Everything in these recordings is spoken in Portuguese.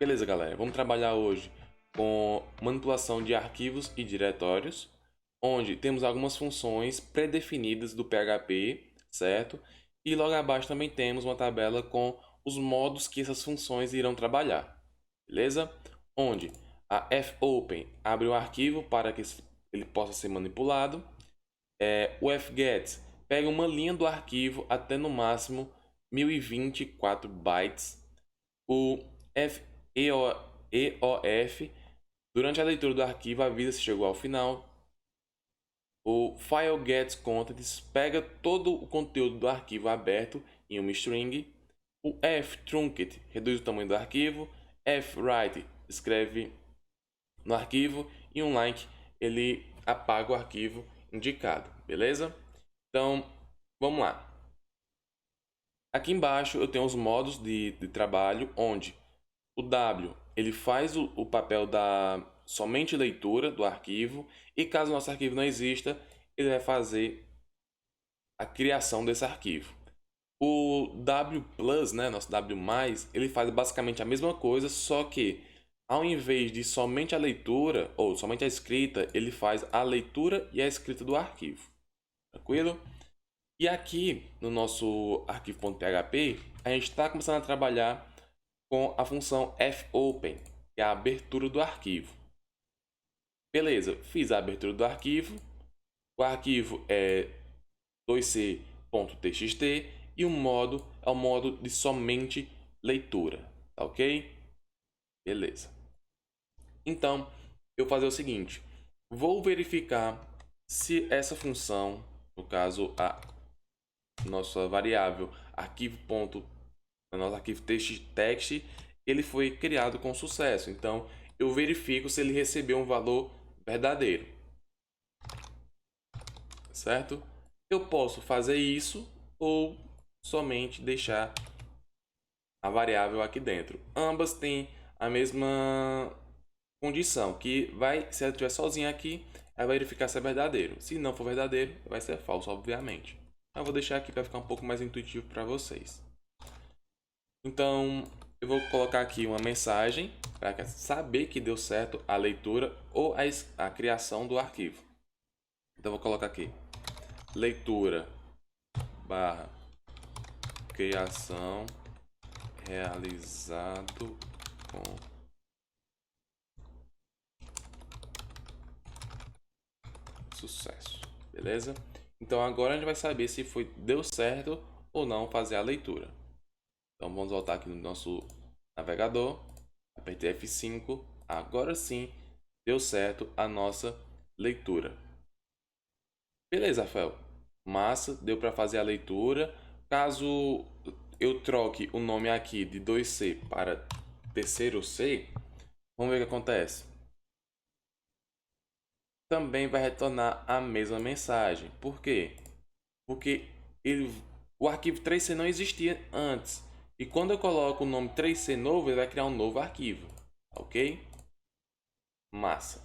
Beleza, galera, vamos trabalhar hoje com manipulação de arquivos e diretórios, onde temos algumas funções pré-definidas do PHP, certo? E logo abaixo também temos uma tabela com os modos que essas funções irão trabalhar, beleza? Onde a fopen abre o arquivo para que ele possa ser manipulado, o fget pega uma linha do arquivo até no máximo 1024 bytes, o EOF, durante a leitura do arquivo, avisa se chegou ao final. O FileGetContents pega todo o conteúdo do arquivo aberto em uma string. O fTrunket reduz o tamanho do arquivo. fWrite escreve no arquivo. E um like ele apaga o arquivo indicado, beleza? Então, vamos lá. Aqui embaixo eu tenho os modos de trabalho, onde o W ele faz o papel da somente leitura do arquivo, e caso o nosso arquivo não exista, ele vai fazer a criação desse arquivo. O W+, né, nosso W+, ele faz basicamente a mesma coisa, só que ao invés de somente a leitura ou somente a escrita, ele faz a leitura e a escrita do arquivo. Tranquilo? E aqui no nosso arquivo.php, a gente está começando a trabalhar com a função fopen, que é a abertura do arquivo. Beleza, fiz a abertura do arquivo. O arquivo é 2c.txt e o modo é o modo de somente leitura, tá ok? Beleza. Então, eu vou fazer o seguinte, vou verificar se essa função, no caso a nossa variável arquivo. Nosso arquivo text, ele foi criado com sucesso. Então, eu verifico se ele recebeu um valor verdadeiro, certo? Eu posso fazer isso ou somente deixar a variável aqui dentro. Ambas têm a mesma condição, que vai, se ela estiver sozinha aqui, ela vai verificar se é verdadeiro. Se não for verdadeiro, vai ser falso, obviamente. Eu vou deixar aqui para ficar um pouco mais intuitivo para vocês. Então, eu vou colocar aqui uma mensagem para saber que deu certo a leitura ou a criação do arquivo. Então, eu vou colocar aqui leitura barra criação realizado com sucesso. Beleza? Então, agora a gente vai saber se deu certo ou não fazer a leitura. Então, vamos voltar aqui no nosso navegador. Apertei F5. Agora sim, deu certo a nossa leitura. Beleza, Rafael. Massa, deu para fazer a leitura. Caso eu troque o nome aqui de 2C para terceiro C, vamos ver o que acontece. Também vai retornar a mesma mensagem. Por quê? Porque o arquivo 3C não existia antes. E quando eu coloco o nome 3C novo, ele vai criar um novo arquivo. Ok? Massa.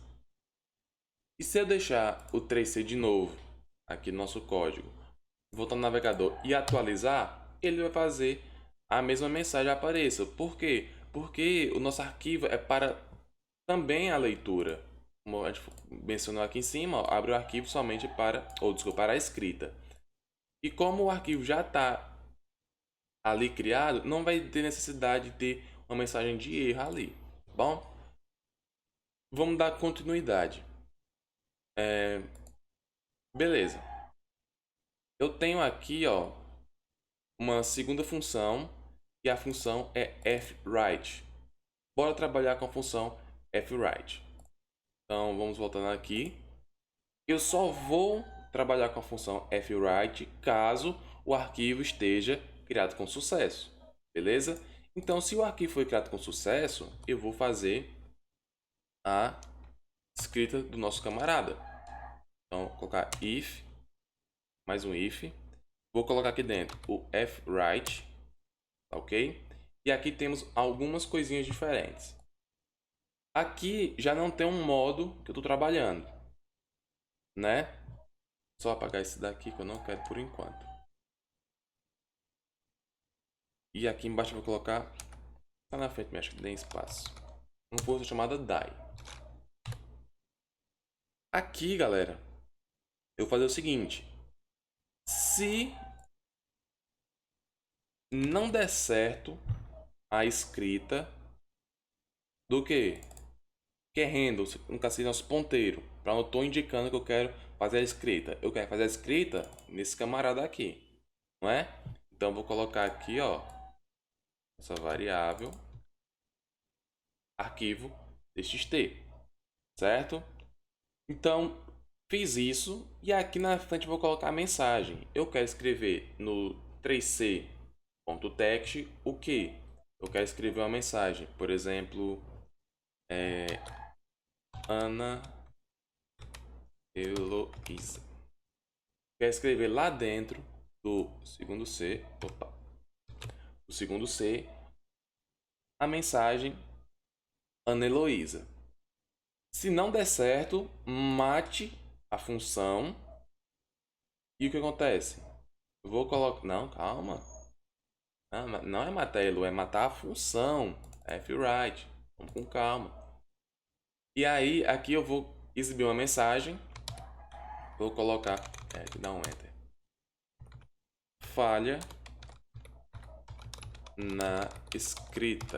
E se eu deixar o 3C de novo aqui no nosso código, voltar no navegador e atualizar, ele vai fazer a mesma mensagem apareça. Por quê? Porque o nosso arquivo é para também a leitura. Como a gente mencionou aqui em cima, ó, abre o arquivo somente para a escrita. E como o arquivo já está ali criado, não vai ter necessidade de ter uma mensagem de erro ali. Bom, vamos dar continuidade. Beleza. Eu tenho aqui, ó, uma segunda função, e a função é fWrite. Bora trabalhar com a função fWrite. Então, vamos voltando aqui. Eu só vou trabalhar com a função fWrite caso o arquivo esteja criado com sucesso. Beleza? Então, se o arquivo foi criado com sucesso, eu vou fazer a escrita do nosso camarada. Então, vou colocar if, mais um if. Vou colocar aqui dentro o fWrite, ok? E aqui temos algumas coisinhas diferentes. Aqui já não tem um modo que eu estou trabalhando, né? Só apagar esse daqui que eu não quero por enquanto. E aqui embaixo eu vou colocar Tá na frente, mexe, tem espaço. Uma função chamada die. Aqui, galera, eu vou fazer o seguinte. Se não der certo a escrita do que? Que é handle, no caso seria nosso ponteiro. Para eu estou indicando que eu quero fazer a escrita. Eu quero fazer a escrita nesse camarada aqui, não é? Então vou colocar aqui, ó, essa variável arquivo txt, certo? Então fiz isso e aqui na frente eu vou colocar a mensagem. Eu quero escrever no 3c.text o que? Eu quero escrever uma mensagem, por exemplo, Ana Heloísa. Quero escrever lá dentro do segundo C, a mensagem Ana Heloísa. Se não der certo, mate a função. E o que acontece? Eu vou colocar... Não, calma. Não é matar Elo, é matar a função. Fwrite. Vamos com calma. E aí, aqui eu vou exibir uma mensagem. Vou colocar... dar um Enter. Falha na escrita.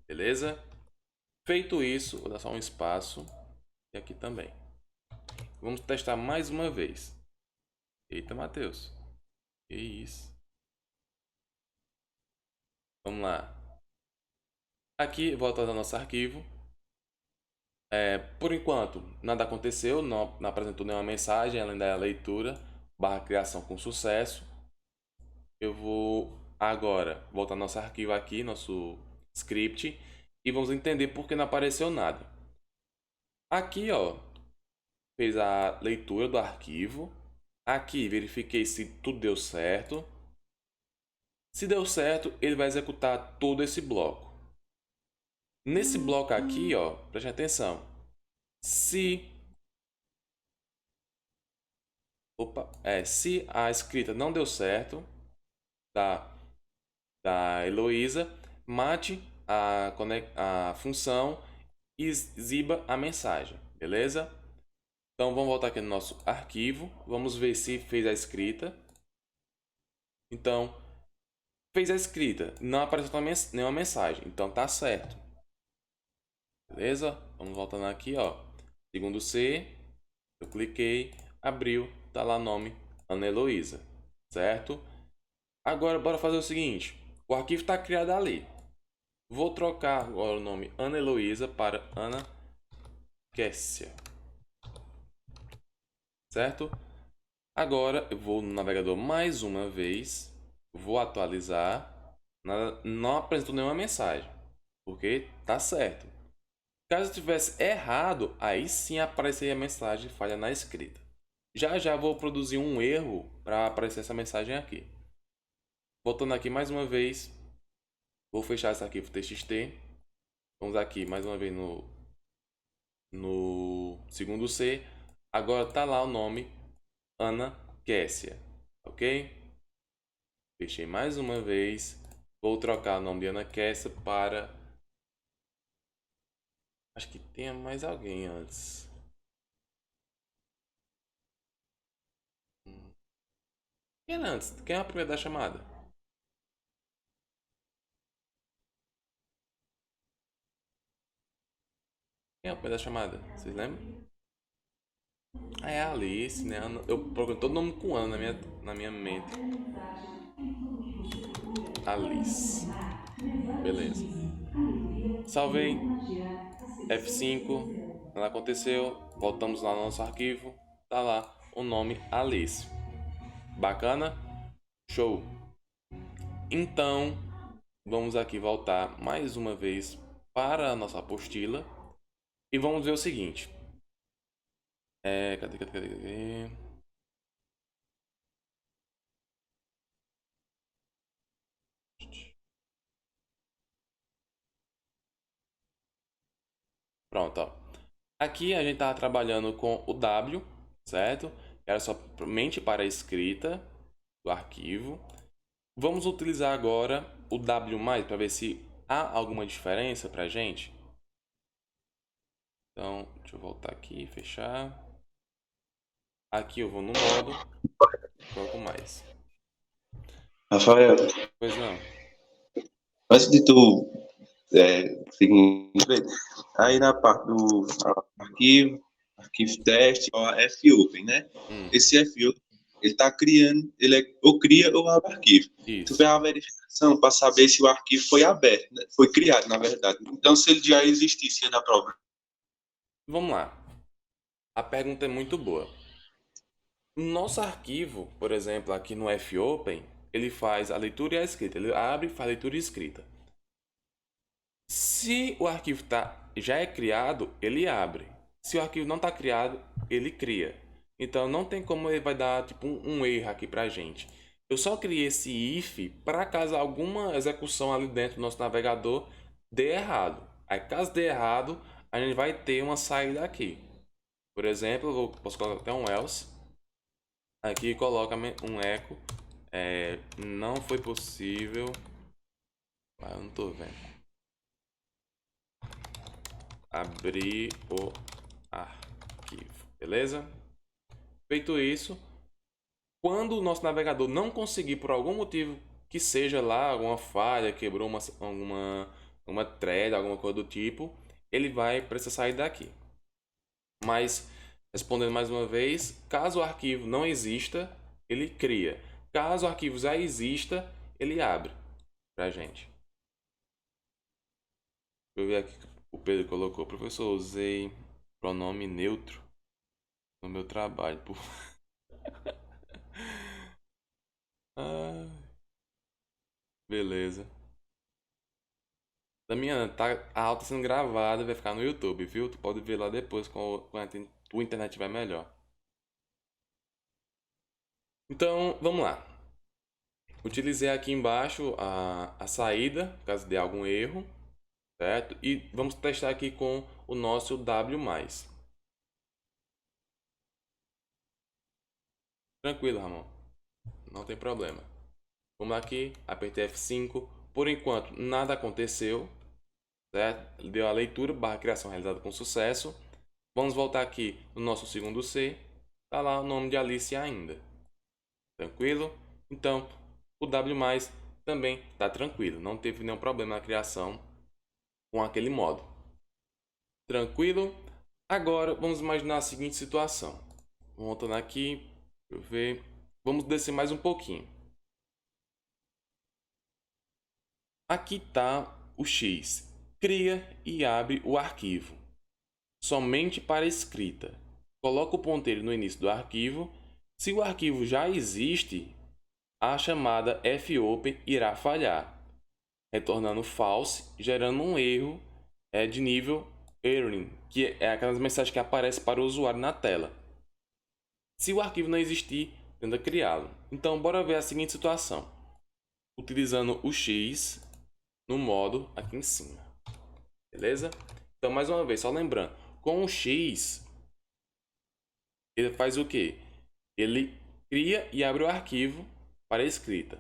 Beleza? Feito isso, vou dar só um espaço. E aqui também. Vamos testar mais uma vez. Eita, Matheus. Que isso? Vamos lá. Aqui, volta ao nosso arquivo. Por enquanto, nada aconteceu. Não apresentou nenhuma mensagem, além da leitura. /criação com sucesso. Eu vou agora voltar ao nosso arquivo aqui, nosso script. E vamos entender por que não apareceu nada. Aqui, ó, fez a leitura do arquivo. Aqui, verifiquei se tudo deu certo. Se deu certo, ele vai executar todo esse bloco. Nesse bloco aqui, ó, preste atenção. Se a escrita não deu certo da Heloísa, mate a função e exiba a mensagem, beleza? Então vamos voltar aqui no nosso arquivo, vamos ver se fez a escrita. Então, fez a escrita, não apareceu nenhuma mensagem, então tá certo. Beleza? Vamos voltando aqui, ó. Segundo C, eu cliquei, abriu, tá lá o nome Ana Heloísa, certo? Agora bora fazer o seguinte, o arquivo está criado ali. Vou trocar agora o nome Ana Heloísa para Ana Kessia, certo? Agora eu vou no navegador mais uma vez, vou atualizar, não apresentou nenhuma mensagem, porque tá certo. Caso tivesse errado, aí sim apareceria a mensagem falha na escrita. Já já vou produzir um erro para aparecer essa mensagem aqui. Voltando aqui mais uma vez, vou fechar esse arquivo txt. Vamos aqui mais uma vez no segundo C. Agora tá lá o nome Ana Kessia, ok? Fechei mais uma vez. Vou trocar o nome de Ana Kessia para... Acho que tenha mais alguém antes. Quem era antes? Quem é a primeira da chamada? Quem é a primeira da chamada? Vocês lembram? É a Alice, né? Eu procuro todo nome com Ana na minha mente. Alice. Beleza. Salvei. F5. Nada aconteceu. Voltamos lá no nosso arquivo. Tá lá o nome Alice. Bacana? Show. Então, vamos aqui voltar mais uma vez para a nossa apostila. E vamos ver o seguinte. Cadê? Pronto, ó. Aqui a gente está trabalhando com o W, certo? Era somente para a escrita do arquivo. Vamos utilizar agora o W+, para ver se Há alguma diferença pra gente? Então, deixa eu voltar aqui, fechar. Aqui eu vou no modo, coloco mais. Rafael, Pois não. antes de tu seguir em frente, aí na parte do arquivo teste, ó, fopen, né? Hum, Esse fopen, ele está criando, ele ou cria ou abre arquivo. Tu isso. fez a verificação para saber se o arquivo foi aberto, né? Foi criado, na verdade. Então, se ele já existisse, ia dar problema. Vamos lá. A pergunta é muito boa. Nosso arquivo, por exemplo, aqui no fopen, ele faz a leitura e a escrita. Ele abre, faz a leitura e escrita. Se o arquivo já é criado, ele abre. Se o arquivo não está criado, ele cria. Então não tem como ele vai dar tipo um erro aqui pra gente. Eu só criei esse if para caso alguma execução ali dentro do nosso navegador dê errado. Aí caso dê errado, a gente vai ter uma saída aqui. Por exemplo, posso colocar até um else. Aqui coloca um echo. Não foi possível. Eu não tô vendo. Abrir o arquivo. Beleza? Feito isso, quando o nosso navegador não conseguir por algum motivo que seja lá, alguma falha, quebrou uma thread, alguma coisa do tipo, ele vai precisar sair daqui. Mas, respondendo mais uma vez, caso o arquivo não exista, ele cria. Caso o arquivo já exista, ele abre pra gente. Deixa eu ver aqui que o Pedro colocou. Professor, usei pronome neutro no meu trabalho. Ah, beleza. Damiana, a aula tá sendo gravada e vai ficar no YouTube, viu? Tu pode ver lá depois quando a tua internet estiver melhor. Então, vamos lá. Utilizei aqui embaixo a saída, caso dê algum erro, certo? E vamos testar aqui com o nosso W+. Tranquilo, Ramon. Não tem problema. Vamos aqui, apertei F5. Por enquanto, nada aconteceu, certo? Deu a leitura, barra criação realizada com sucesso. Vamos voltar aqui no nosso segundo C. Tá lá o nome de Alice ainda. Tranquilo? Então, o W+, também está tranquilo. Não teve nenhum problema na criação com aquele modo. Tranquilo? Agora, vamos imaginar a seguinte situação. Voltando aqui, deixa eu ver. Vamos descer mais um pouquinho. Aqui está o X. Cria e abre o arquivo. Somente para escrita. Coloca o ponteiro no início do arquivo. Se o arquivo já existe, a chamada fopen irá falhar, retornando false, gerando um erro de nível erroring, que é aquelas mensagens que aparecem para o usuário na tela. Se o arquivo não existir, tenta criá-lo. Então, bora ver a seguinte situação. Utilizando o X no modo aqui em cima. Beleza? Então, mais uma vez, só lembrando. Com o X, ele faz o quê? Ele cria e abre o arquivo para escrita.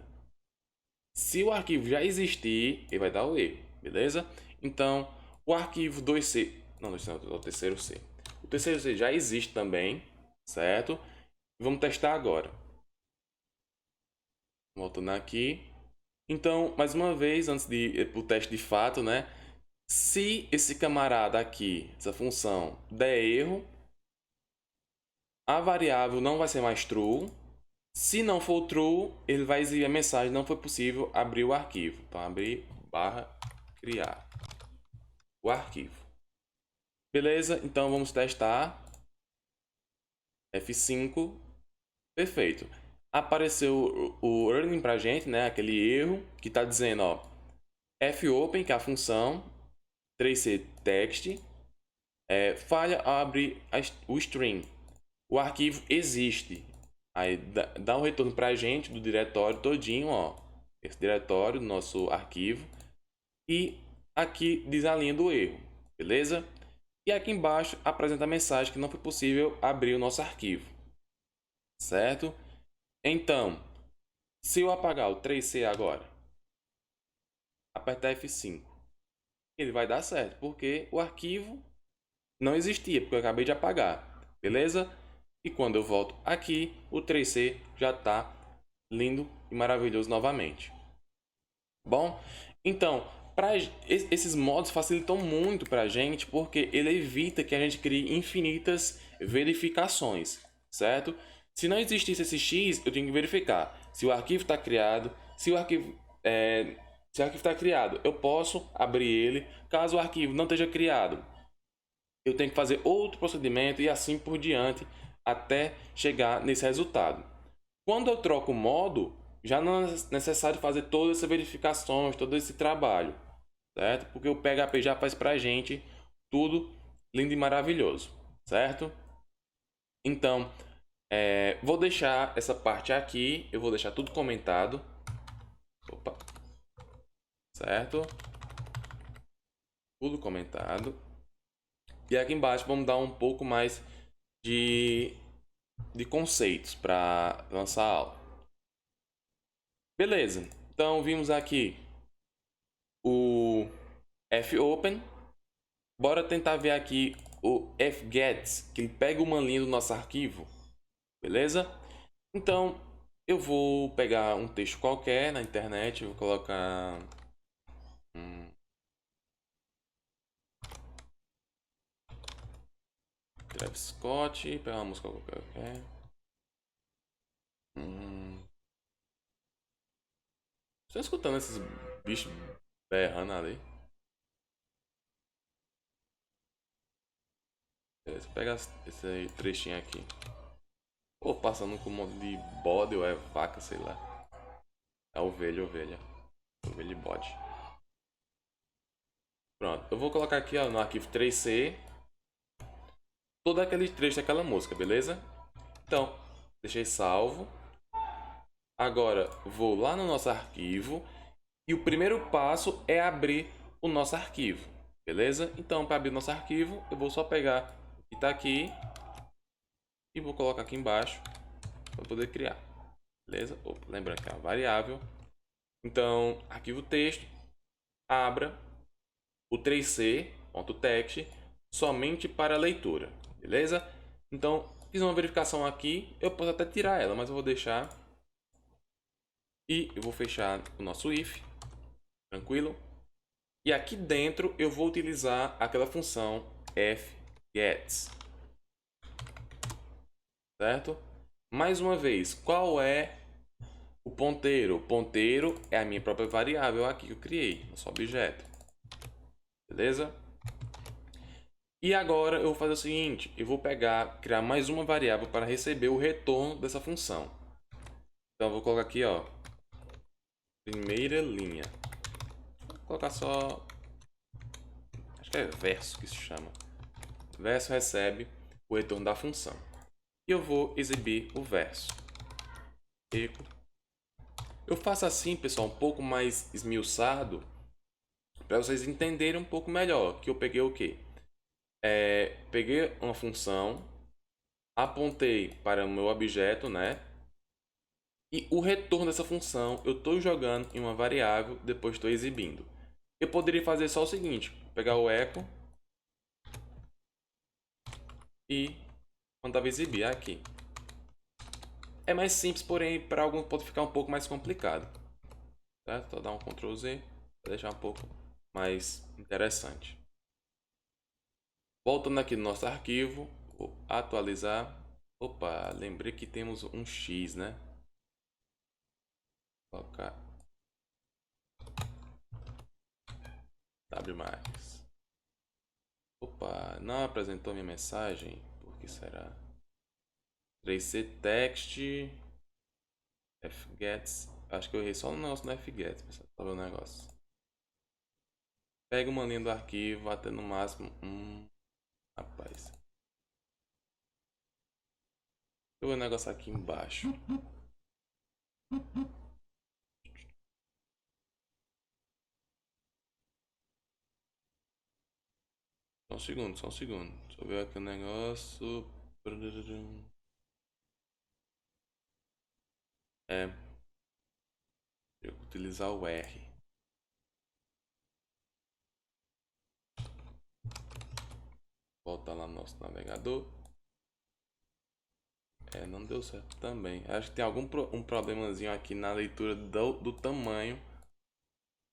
Se o arquivo já existir, ele vai dar o erro, beleza? Então, o arquivo 2C, não, é o terceiro C. O terceiro C já existe também, certo? Vamos testar agora. Voltando aqui. Então, mais uma vez, antes de ir para o teste de fato, né? Se esse camarada aqui, essa função, der erro, a variável não vai ser mais true. Se não for true, ele vai exibir a mensagem: não foi possível abrir o arquivo. Então, abrir barra criar o arquivo. Beleza? Então vamos testar. F5. Perfeito. Apareceu o earning pra gente, né? Aquele erro que está dizendo, ó, fopen, que é a função 3c text, falha ao abrir o string. O arquivo existe. Aí dá um retorno pra gente do diretório todinho, ó. Esse diretório, nosso arquivo. E aqui diz a linha do erro. Beleza? E aqui embaixo apresenta a mensagem que não foi possível abrir o nosso arquivo. Certo? Então, se eu apagar o 3C agora, apertar F5. ele vai dar certo, porque o arquivo não existia, porque eu acabei de apagar, beleza? E quando eu volto aqui, o 3C já está lindo e maravilhoso novamente. Bom, então, esses modos facilitam muito para a gente, porque ele evita que a gente crie infinitas verificações, certo? Se não existisse esse X, eu tenho que verificar se o arquivo está criado, se o arquivo está criado, eu posso abrir ele. Caso o arquivo não esteja criado, eu tenho que fazer outro procedimento e assim por diante até chegar nesse resultado. Quando eu troco o modo, já não é necessário fazer todas essas verificações, todo esse trabalho, certo? Porque o PHP já faz pra gente tudo lindo e maravilhoso, certo? Então, vou deixar essa parte aqui, eu vou deixar tudo comentado. Opa, certo? Tudo comentado. E aqui embaixo vamos dar um pouco mais de, de conceitos para lançar a aula. Beleza, então vimos aqui o fopen. Bora tentar ver aqui o fgets, que ele pega uma linha do nosso arquivo, beleza? Então, eu vou pegar um texto qualquer na internet, vou colocar Travis Scott, pegar uma música qualquer. Estou escutando esses bichos berrando ali. Beleza, pega esse trechinho aqui. Ou passando com um monte de bode ou é vaca, sei lá. É ovelha, ovelha. Ovelha e bode. Pronto, eu vou colocar aqui ó, no arquivo 3C todo aquele trecho daquela música, beleza? Então, deixei salvo. Agora vou lá no nosso arquivo e o primeiro passo é abrir o nosso arquivo, beleza? Então, para abrir o nosso arquivo, eu vou só pegar o que está aqui e vou colocar aqui embaixo para poder criar, beleza? Opa, lembrando que é uma variável. Então, arquivo texto, abra o 3c.txt somente para leitura, beleza? Então, fiz uma verificação aqui, eu posso até tirar ela, mas eu vou deixar. E eu vou fechar o nosso if, tranquilo? E aqui dentro eu vou utilizar aquela função fgets, certo? Mais uma vez, qual é o ponteiro? O ponteiro é a minha própria variável aqui que eu criei, nosso objeto, beleza? E agora eu vou fazer o seguinte, eu vou criar mais uma variável para receber o retorno dessa função. Então eu vou colocar aqui, ó, primeira linha. Vou colocar só, acho que é verso que se chama. Verso recebe o retorno da função. E eu vou exibir o verso. Eco. Eu faço assim, pessoal, um pouco mais esmiuçado, para vocês entenderem um pouco melhor. Que eu peguei o quê? Peguei uma função, apontei para o meu objeto, né? E o retorno dessa função eu estou jogando em uma variável, depois estou exibindo. Eu poderia fazer só o seguinte, pegar o echo e mandar exibir aqui. É mais simples, porém para alguns pode ficar um pouco mais complicado. Certo? Vou dar um Ctrl Z para deixar um pouco mais interessante. Voltando aqui no nosso arquivo, vou atualizar. Opa, lembrei que temos um X, né? Vou colocar W+. Opa, não apresentou minha mensagem? Por que será? 3C text fgets. Acho que eu errei só no nosso no fgets, pessoal. Tá vendo o negócio? Pega uma linha do arquivo até no máximo. Rapaz. Eu vou o negócio aqui embaixo. Só um segundo, só um segundo. Deixa eu ver aqui o negócio. Eu vou utilizar o R. voltar lá no nosso navegador. Não deu certo também. Acho que tem um problemazinho aqui na leitura do tamanho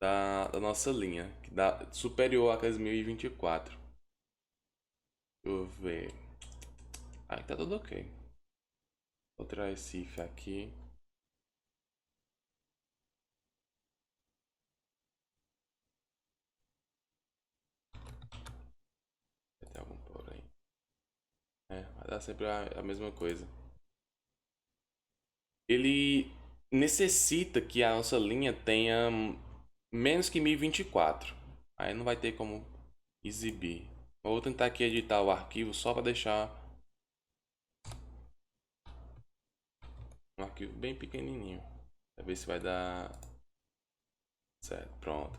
da nossa linha, que dá superior a 1024. Deixa eu ver. Aí tá tudo ok. Vou tirar esse if aqui. Vai ter algum porém. Vai dar sempre a mesma coisa. Ele necessita que a nossa linha tenha menos que 1024. Aí não vai ter como exibir. Eu vou tentar aqui editar o arquivo só para deixar um arquivo bem pequenininho. Pra ver se vai dar certo. Pronto.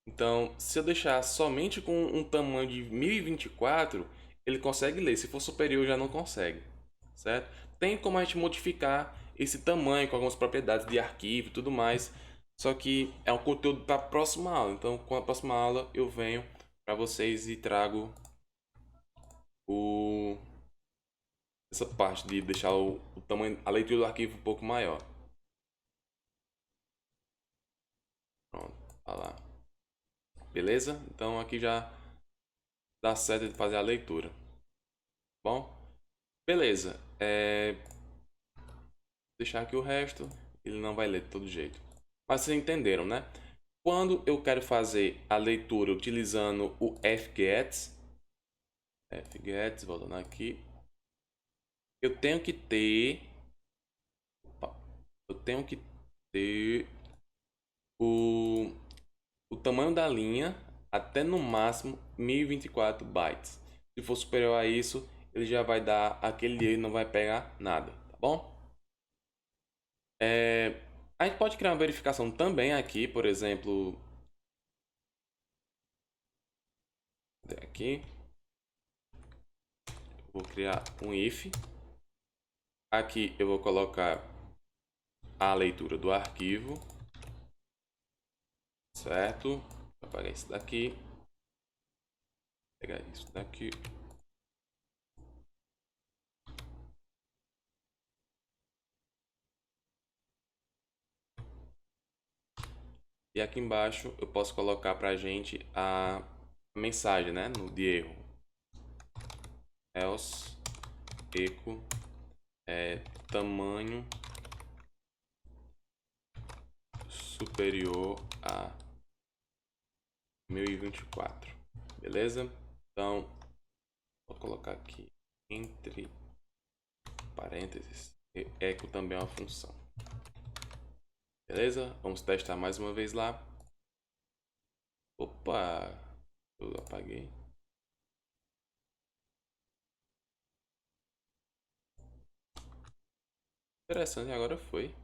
Então, se eu deixar somente com um tamanho de 1024, ele consegue ler. Se for superior, já não consegue. Certo? Tem como a gente modificar esse tamanho com algumas propriedades de arquivo e tudo mais. Só que é um conteúdo para a próxima aula. Então, com a próxima aula, eu venho para vocês e trago essa parte de deixar o tamanho, a leitura do arquivo um pouco maior. Pronto, tá lá. Beleza? Então aqui já dá certo de fazer a leitura. Bom, beleza. Deixar aqui o resto, ele não vai ler de todo jeito. Mas vocês entenderam, né? Quando eu quero fazer a leitura utilizando o fgets, voltando aqui, eu tenho que ter o tamanho da linha até no máximo 1024 bytes. Se for superior a isso, ele já vai dar aquele erro e não vai pegar nada, tá bom? A gente pode criar uma verificação também aqui, por exemplo, aqui, vou criar um if. Aqui eu vou colocar a leitura do arquivo, certo? Vou apagar isso daqui, pegar isso daqui. E aqui embaixo eu posso colocar para a gente a mensagem, né, de erro. Else echo tamanho superior a 1024, beleza? Então vou colocar aqui entre parênteses, echo também é uma função. Beleza? Vamos testar mais uma vez lá. Opa, eu apaguei. Interessante, agora foi.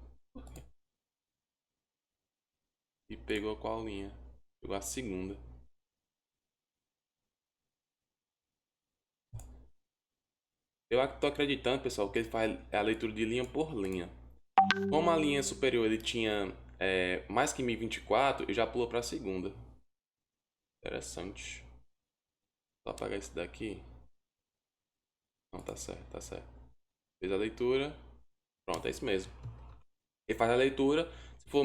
E pegou qual linha? Pegou a segunda. Eu tô acreditando, pessoal, que ele faz a leitura de linha por linha. Como a linha superior ele tinha mais que 1024, ele já pulou para a segunda. Interessante. Vou apagar esse daqui. Não, tá certo, tá certo. Fez a leitura. Pronto, é isso mesmo. Ele faz a leitura. Se for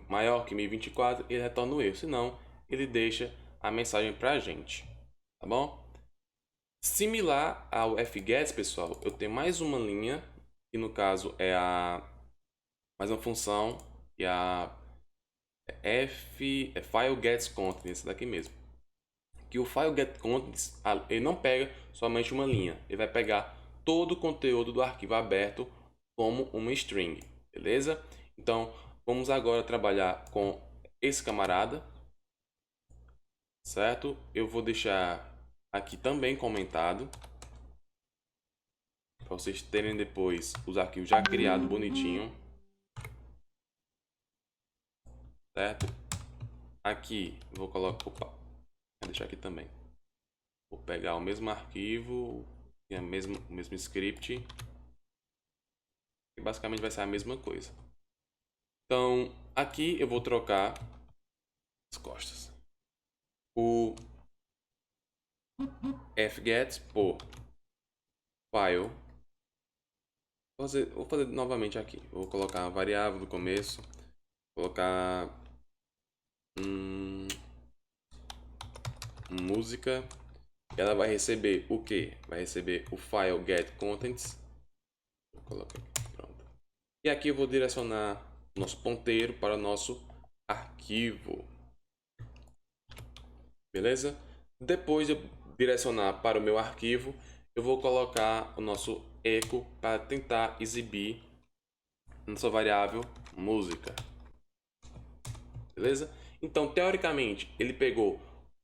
maior que 1024, ele retorna o erro. Se não, ele deixa a mensagem pra gente. Tá bom? Similar ao fgets, pessoal, eu tenho mais uma linha, que no caso é mais uma função, e a file gets contents, esse daqui mesmo. Que o file get contents, ele não pega somente uma linha, ele vai pegar todo o conteúdo do arquivo aberto como uma string, beleza? Então, vamos agora trabalhar com esse camarada, certo? Eu vou deixar aqui também comentado, para vocês terem depois os arquivos já criados bonitinho, certo? Aqui vou colocar, vou deixar aqui também. Vou pegar o mesmo arquivo e o mesmo script, e basicamente vai ser a mesma coisa. Então, aqui eu vou trocar as costas. O fget por file. Vou fazer novamente aqui. Vou colocar a variável do começo. Vou colocar música. Ela vai receber o que? Vai receber o file getContents. Vou colocar aqui, pronto. E aqui eu vou direcionar o nosso ponteiro para o nosso arquivo. Beleza? Depois de eu direcionar para o meu arquivo, eu vou colocar o nosso echo para tentar exibir nossa variável música. Beleza? Então, teoricamente, ele pegou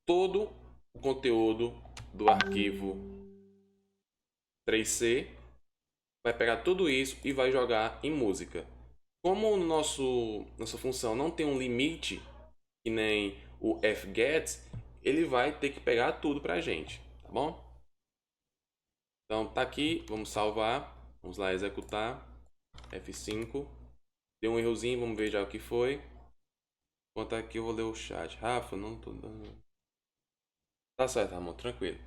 todo o conteúdo do arquivo 3C, vai pegar tudo isso e vai jogar em música. Como nossa função não tem um limite, que nem o fget, ele vai ter que pegar tudo pra gente, tá bom? Então tá aqui, vamos salvar, vamos lá executar, F5, deu um errozinho, vamos ver já o que foi. Enquanto aqui eu vou ler o chat. Rafa, não tô dando... Tá certo, Ramon, tranquilo.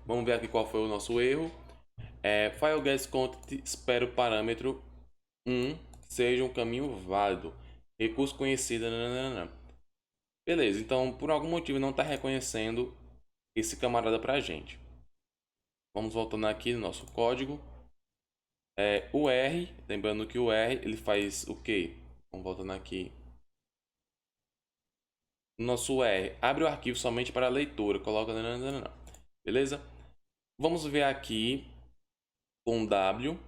Vamos ver aqui qual foi o nosso erro. File getContent espera o parâmetro 1 seja um caminho válido. Recurso conhecido. Nananana. Beleza, então por algum motivo não está reconhecendo esse camarada pra gente. Vamos voltando aqui no nosso código. O R, lembrando que o R ele faz o quê? Vamos voltando aqui. No nosso R, abre o arquivo somente para leitura. Coloca. Nananana. Beleza? Vamos ver aqui com W.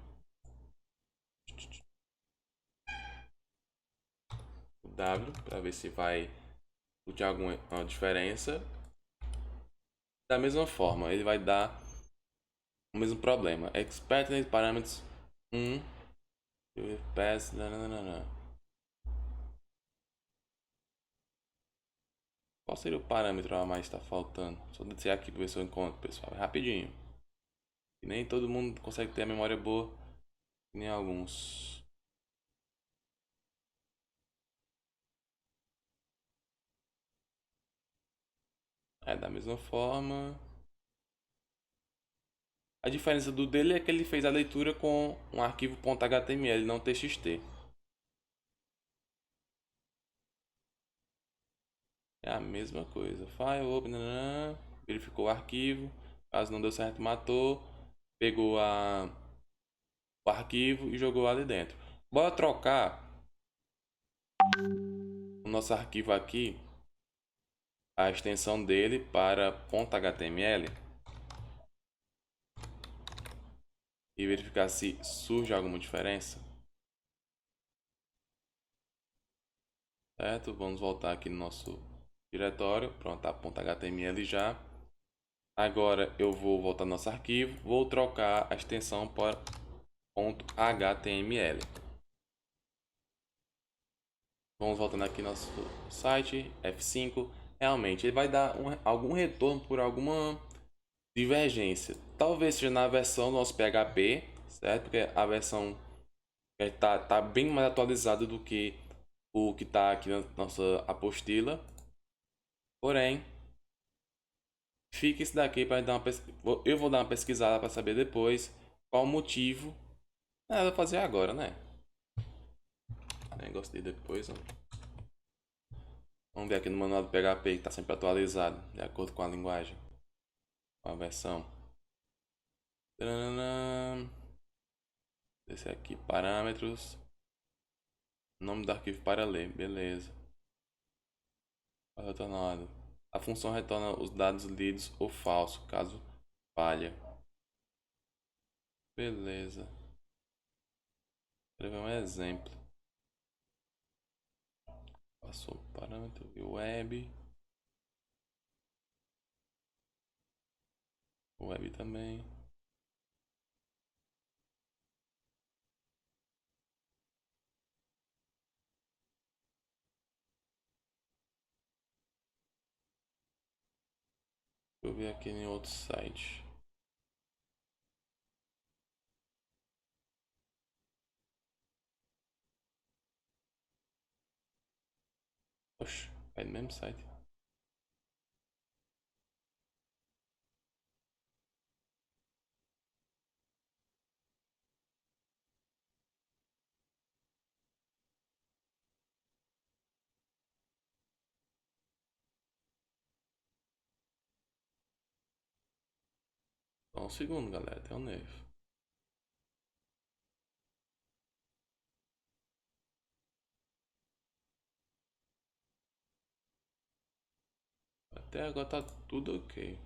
W para ver se vai ter alguma diferença. Da mesma forma, ele vai dar o mesmo problema. Expected parameters 1 pass. Qual seria o parâmetro a mais que está faltando? Só descer aqui para ver se eu encontro, pessoal. É rapidinho. E nem todo mundo consegue ter a memória boa, nem alguns. Da mesma forma. A diferença do dele é que ele fez a leitura com um arquivo .html, não txt. É a mesma coisa. File, open, verificou o arquivo. Caso não deu certo, matou. Pegou o arquivo e jogou ali dentro. Bora trocar o nosso arquivo aqui, a extensão dele para .html e verificar se surge alguma diferença. Certo? Vamos voltar aqui no nosso diretório. Pronto, tá .html já. Agora eu vou voltar no nosso arquivo, vou trocar a extensão para .html. Vamos voltando aqui no nosso site, F5. Realmente, ele vai dar algum retorno por alguma divergência. Talvez seja na versão do nosso PHP, certo? Porque a versão tá bem mais atualizada do que o que está aqui na nossa apostila. Porém, fica isso daqui para dar eu vou dar uma pesquisada para saber depois qual o motivo. Eu vou fazer agora, né? Negócio de depois, ó. Vamos ver aqui no manual do PHP que está sempre atualizado, de acordo com a linguagem, com a versão. Esse aqui, parâmetros. Nome do arquivo para ler, beleza. Retornado. A função retorna os dados lidos ou falso, caso falha. Beleza. Vou escrever um exemplo. Passou o parâmetro web. Web também. Deixa eu ver aqui em outro site. Oxe, vai no mesmo site. Só um segundo, galera. Tem um nervo. Até agora tá tudo ok.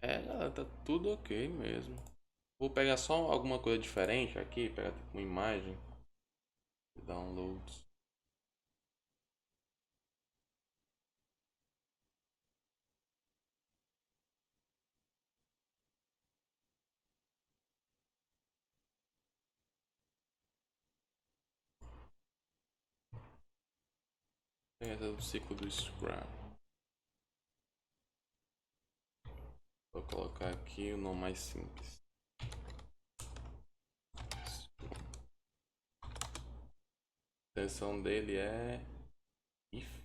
É, galera, tá tudo ok mesmo. Vou pegar só alguma coisa diferente aqui, pegar tipo uma imagem. Downloads. Essa é do ciclo do Scrum. Vou colocar aqui o nome mais simples. A extensão dele é if.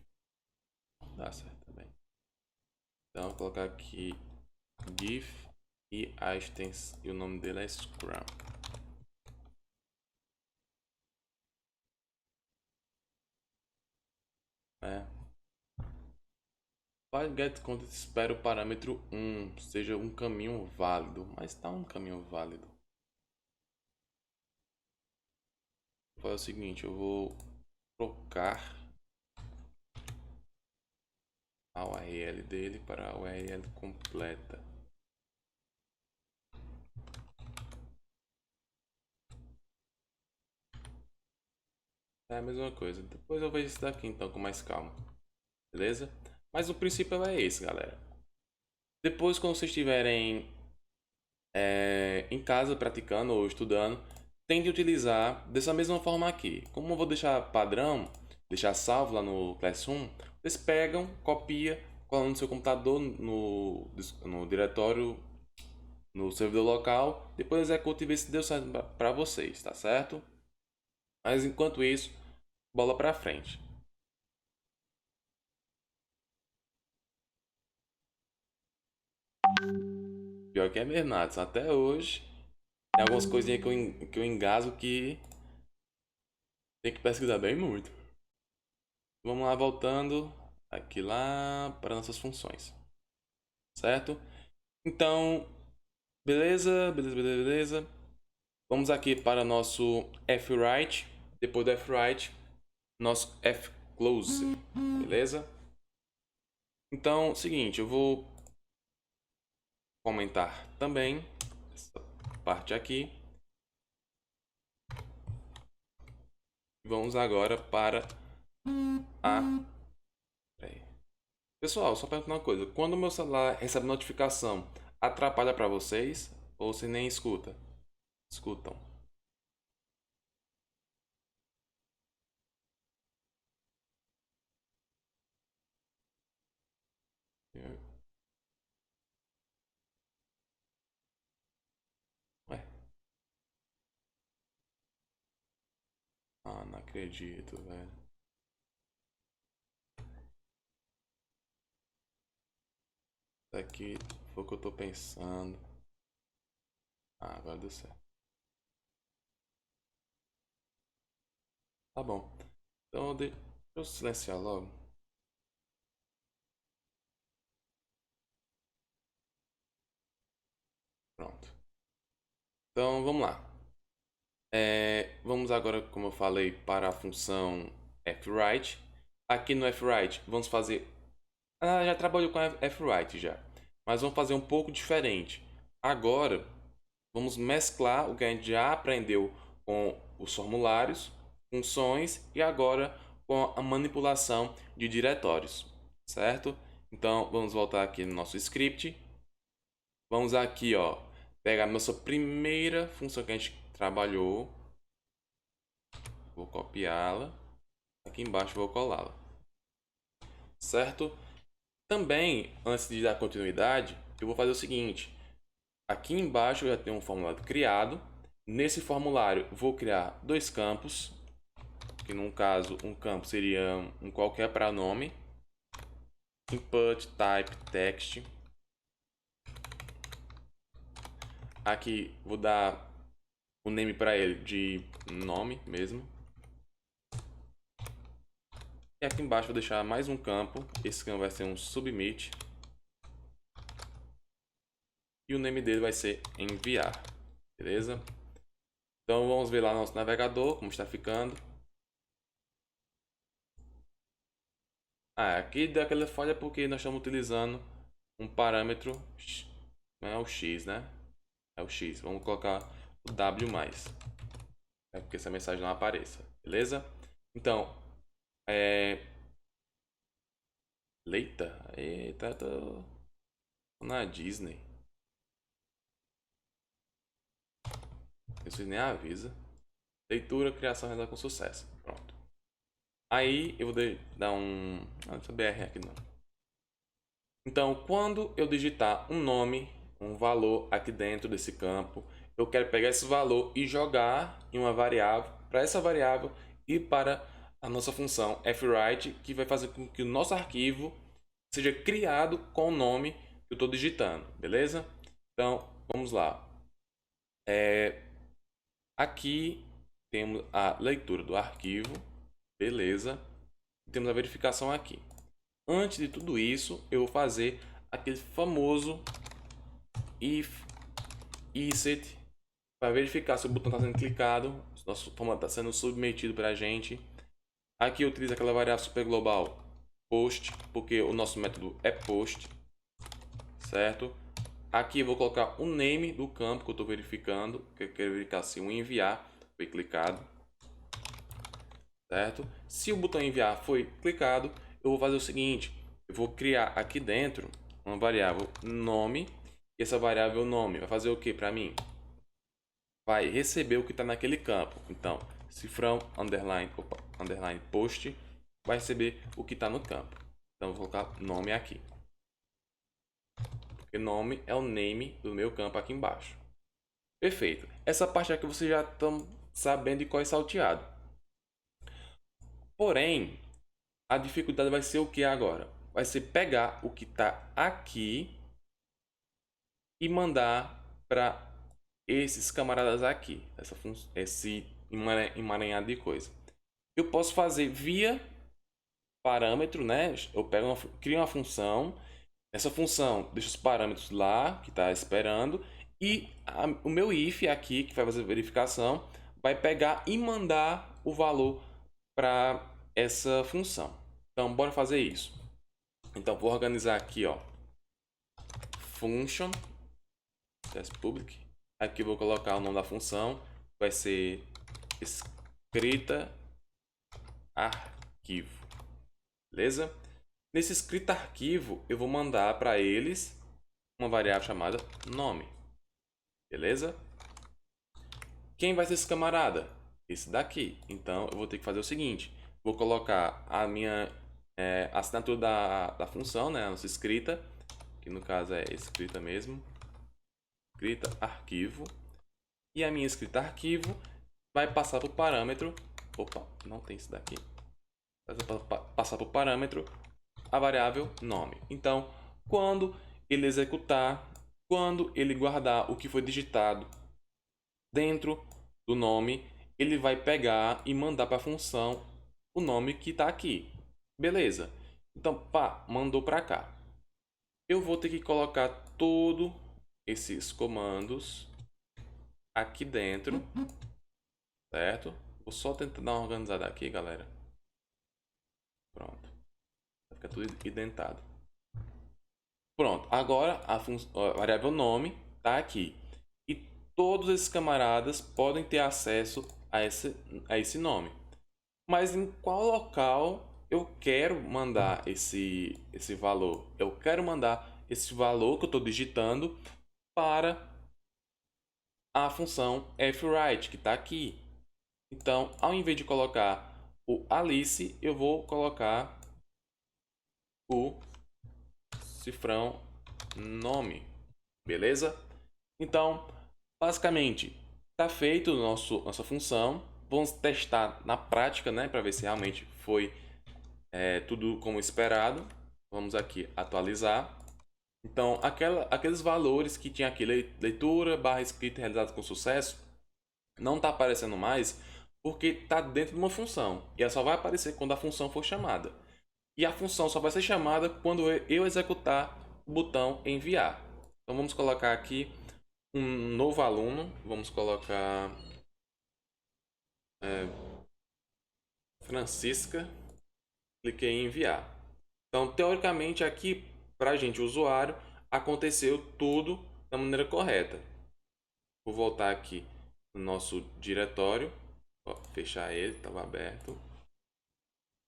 Dá certo também. Então vou colocar aqui GIF e a extensão e o nome dele é Scrum. File get content espera o parâmetro 1 seja um caminho válido, mas está um caminho válido. Vou fazer o seguinte, eu vou trocar a URL dele para a URL completa. É a mesma coisa. Depois eu vejo isso daqui então com mais calma. Beleza? Mas o princípio é esse, galera. Depois, quando vocês estiverem em casa praticando ou estudando, tente utilizar dessa mesma forma aqui. Como eu vou deixar padrão, deixar salvo lá no Classroom, vocês pegam, copia, colam no seu computador, no diretório, no servidor local, depois executa e vê se deu certo para vocês, tá certo? Mas enquanto isso, bola para frente. Pior que é Bernardo, até hoje tem algumas coisinhas que eu engaso que tem que pesquisar bem muito. Vamos lá, voltando aqui lá para nossas funções, certo? Então, beleza. Vamos aqui para nosso fwrite, depois do fwrite, nosso fclose, beleza? Então, seguinte, eu vou comentar também essa parte aqui. Vamos agora para a... Pessoal, só perguntar uma coisa. Quando o meu celular recebe notificação, atrapalha para vocês? Ou você nem escuta? Escutam. Ué? Ah, não acredito, velho. Isso aqui foi o que eu tô pensando. Ah, agora deu certo. Tá bom. Então deixa eu silenciar logo. Pronto. Então vamos lá. Vamos agora, como eu falei, para a função fwrite. Aqui no fwrite vamos fazer... Ah, já trabalhou com fwrite já. Mas vamos fazer um pouco diferente. Agora vamos mesclar o que a gente já aprendeu com os formulários, funções e agora com a manipulação de diretórios, certo? Então vamos voltar aqui no nosso script. Vamos aqui, ó, pegar a nossa primeira função que a gente trabalhou. Vou copiá-la. Aqui embaixo vou colá-la. Certo? Também, antes de dar continuidade, eu vou fazer o seguinte. Aqui embaixo eu já tenho um formulário criado. Nesse formulário vou criar dois campos. Que no caso, um campo seria um qualquer pronome. input type text. Aqui vou dar o name para ele de nome mesmo. E aqui embaixo vou deixar mais um campo. Esse campo vai ser um submit. E o name dele vai ser enviar. Beleza? Então vamos ver lá no nosso navegador como está ficando. Aqui deu aquela falha porque nós estamos utilizando um parâmetro, não é o x, né? É o x. Vamos colocar o w+. É porque essa mensagem não apareça. Beleza? Então, Eita, tô na Disney. Isso nem avisa. Leitura, criação, realizada com sucesso. Pronto. Aí eu vou dar um... Não, essa BR aqui não. Então, quando eu digitar um nome, um valor aqui dentro desse campo, eu quero pegar esse valor e jogar em uma variável, para essa variável e para a nossa função fwrite, que vai fazer com que o nosso arquivo seja criado com o nome que eu estou digitando, beleza? Então, vamos lá. Aqui temos a leitura do arquivo, beleza? Temos a verificação aqui. Antes de tudo isso, eu vou fazer aquele famoso if set para verificar se o botão está sendo clicado, se o nosso comando está sendo submetido para a gente. Aqui eu utilizo aquela variável super global post, porque o nosso método é post, certo? Aqui eu vou colocar o name do campo que eu estou verificando, que eu quero verificar se o enviar foi clicado, certo? Se o botão enviar foi clicado, eu vou fazer o seguinte: eu vou criar aqui dentro uma variável nome, e essa variável nome vai fazer o que para mim? Vai receber o que está naquele campo. Então, cifrão underline post vai receber o que está no campo. Então, vou colocar nome aqui, porque nome é o name do meu campo aqui embaixo. Perfeito. Essa parte aqui vocês já estão sabendo de qual é salteado. Porém, a dificuldade vai ser o que agora? Vai ser pegar o que está aqui e mandar para esses camaradas aqui, esse emaranhado de coisa. Eu posso fazer via parâmetro, né? Eu crio uma função, essa função deixa os parâmetros lá que está esperando, e o meu if aqui, que vai fazer a verificação, vai pegar e mandar o valor para essa função. Então, bora fazer isso. Então, vou organizar aqui, ó, function test public. Aqui eu vou colocar o nome da função, vai ser escrita arquivo, beleza? Nesse escrita arquivo eu vou mandar para eles uma variável chamada nome, beleza? Quem vai ser esse camarada? Esse daqui. Então eu vou ter que fazer o seguinte: vou colocar a minha assinatura da função, né? A nossa escrita, que no caso é escrita mesmo, escrita arquivo, e a minha escrita arquivo vai passar para o parâmetro. Opa, não tem isso daqui. Vai passar para o parâmetro a variável nome. Então, quando ele executar, quando ele guardar o que foi digitado dentro do nome, ele vai pegar e mandar para a função o nome que está aqui. Beleza. Então, pá, mandou para cá. Eu vou ter que colocar todos esses comandos aqui dentro, certo? Vou só tentar dar uma organizada aqui, galera. Pronto. Vai ficar tudo identado. Pronto. Agora a variável nome está aqui. E todos esses camaradas podem ter acesso a esse nome. Mas em qual local eu quero mandar esse valor? Eu quero mandar esse valor que eu estou digitando para a função fwrite, que está aqui. Então, ao invés de colocar o Alice, eu vou colocar o cifrão nome, beleza? Então, basicamente, está feito nossa função. Vamos testar na prática, né, para ver se realmente foi tudo como esperado. Vamos aqui atualizar. Então, aqueles valores que tinha aqui, leitura barra escrita realizada com sucesso, não está aparecendo mais porque está dentro de uma função. E ela só vai aparecer quando a função for chamada. E a função só vai ser chamada quando eu executar o botão enviar. Então vamos colocar aqui um novo aluno. Vamos colocar Francisca. Cliquei em enviar. Então, teoricamente, aqui para a gente, usuário, aconteceu tudo da maneira correta. Vou voltar aqui no nosso diretório. Fechar ele, estava aberto.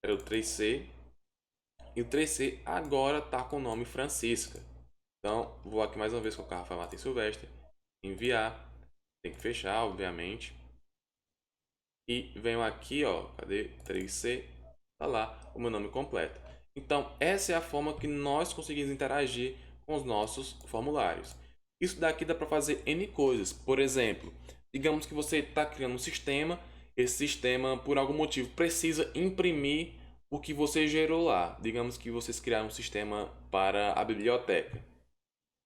Era o 3C. E o 3C agora está com o nome Francisca. Então, vou aqui mais uma vez colocar Rafael Martins Silvestre. Enviar. Tem que fechar, obviamente. E venho aqui, ó. Cadê? 3C. Tá lá o meu nome completo. Então, essa é a forma que nós conseguimos interagir com os nossos formulários. Isso daqui dá para fazer N coisas. Por exemplo, digamos que você está criando um sistema. Esse sistema, por algum motivo, precisa imprimir o que você gerou lá. Digamos que vocês criaram um sistema para a biblioteca.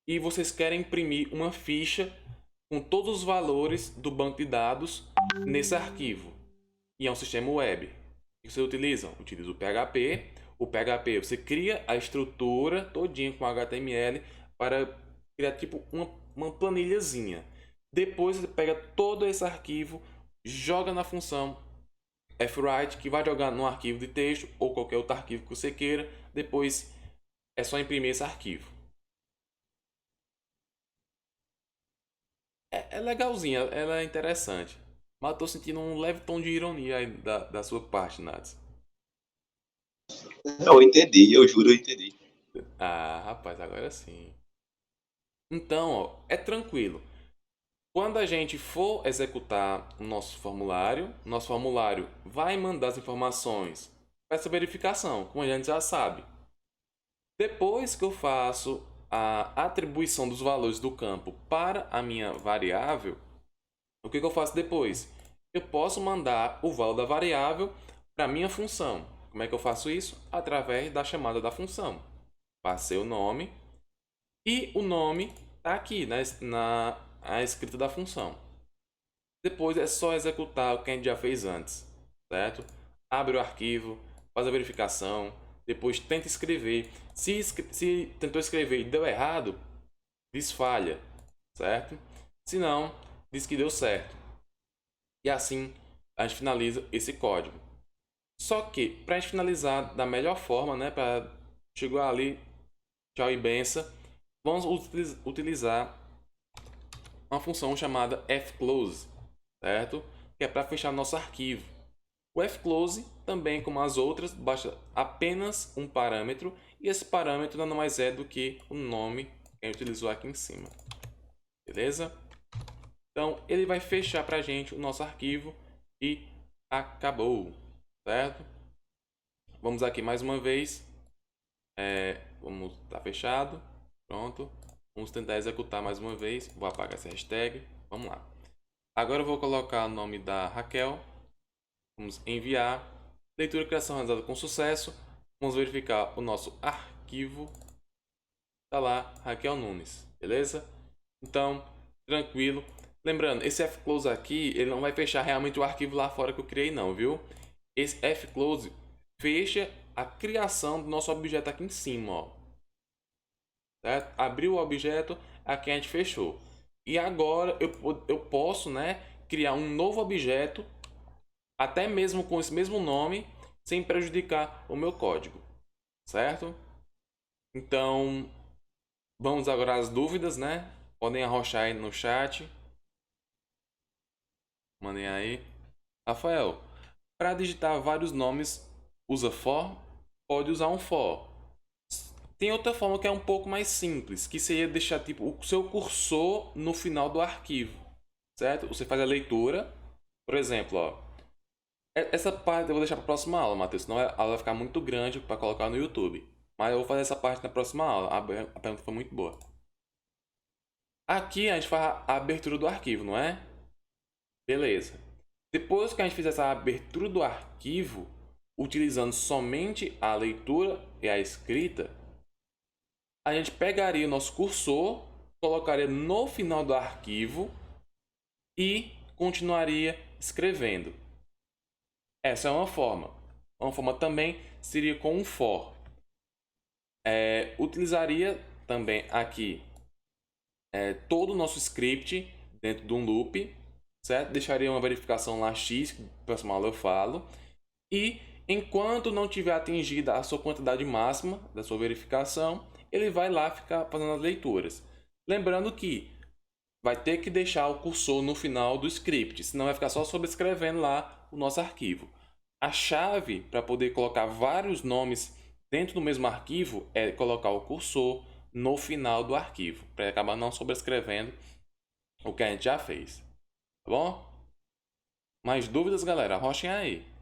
E vocês querem imprimir uma ficha com todos os valores do banco de dados nesse arquivo. E é um sistema web. O que vocês utilizam? Utiliza o PHP. O PHP, você cria a estrutura todinha com HTML para criar tipo uma planilhazinha. Depois você pega todo esse arquivo, joga na função fwrite, que vai jogar no arquivo de texto ou qualquer outro arquivo que você queira. Depois é só imprimir esse arquivo. É legalzinha, ela é interessante. Mas estou sentindo um leve tom de ironia aí da sua parte, Nats. Eu entendi, eu juro, eu entendi. Ah, rapaz, agora sim. Então, ó, é tranquilo. Quando a gente for executar o nosso formulário vai mandar as informações para essa verificação, como a gente já sabe. Depois que eu faço a atribuição dos valores do campo para a minha variável, o que eu faço depois? Eu posso mandar o valor da variável para a minha função. Como é que eu faço isso? Através da chamada da função. Passei o nome e o nome está aqui na escrita da função. Depois é só executar o que a gente já fez antes, certo? Abre o arquivo, faz a verificação, depois tenta escrever. Se tentou escrever e deu errado, diz falha, certo? Se não, diz que deu certo. E assim a gente finaliza esse código. Só que para a gente finalizar da melhor forma, né, para chegar ali, tchau e benção, vamos utilizar uma função chamada fclose, certo? Que é para fechar nosso arquivo. O fclose, também como as outras, basta apenas um parâmetro e esse parâmetro nada mais é do que o nome que a gente utilizou aqui em cima. Beleza? Então, ele vai fechar para a gente o nosso arquivo e acabou, certo? Vamos aqui mais uma vez. Vamos estar fechado. Pronto. Vamos tentar executar mais uma vez. Vou apagar essa hashtag. Vamos lá. Agora eu vou colocar o nome da Raquel. Vamos enviar. Leitura e criação realizada com sucesso. Vamos verificar o nosso arquivo. Tá lá, Raquel Nunes. Beleza? Então, tranquilo. Lembrando, esse fclose aqui, ele não vai fechar realmente o arquivo lá fora que eu criei não, viu? Esse fclose fecha a criação do nosso objeto aqui em cima, ó. Certo? Abriu o objeto, aqui a gente fechou. E agora eu posso, né, criar um novo objeto, até mesmo com esse mesmo nome, sem prejudicar o meu código. Certo? Então, vamos agora às dúvidas, né? Podem arrochar aí no chat. Mandem aí. Rafael, para digitar vários nomes, usa for? Pode usar um for. Tem outra forma que é um pouco mais simples, que seria deixar tipo o seu cursor no final do arquivo, certo? Você faz a leitura, por exemplo, ó. Essa parte eu vou deixar para a próxima aula, Matheus, senão a aula vai ficar muito grande para colocar no YouTube. Mas eu vou fazer essa parte na próxima aula. A pergunta foi muito boa. Aqui a gente faz a abertura do arquivo, não é? Beleza. Depois que a gente fizer essa abertura do arquivo, utilizando somente a leitura e a escrita, a gente pegaria o nosso cursor, colocaria no final do arquivo e continuaria escrevendo. Essa é uma forma. Uma forma também seria com um for. Utilizaria também aqui todo o nosso script dentro de um loop, certo? Deixaria uma verificação lá x, que no próximo aula eu falo. E enquanto não tiver atingida a sua quantidade máxima da sua verificação, ele vai lá ficar fazendo as leituras. Lembrando que vai ter que deixar o cursor no final do script, senão vai ficar só sobrescrevendo lá o nosso arquivo. A chave para poder colocar vários nomes dentro do mesmo arquivo é colocar o cursor no final do arquivo, para acabar não sobrescrevendo o que a gente já fez. Tá bom? Mais dúvidas, galera? Arrochem aí.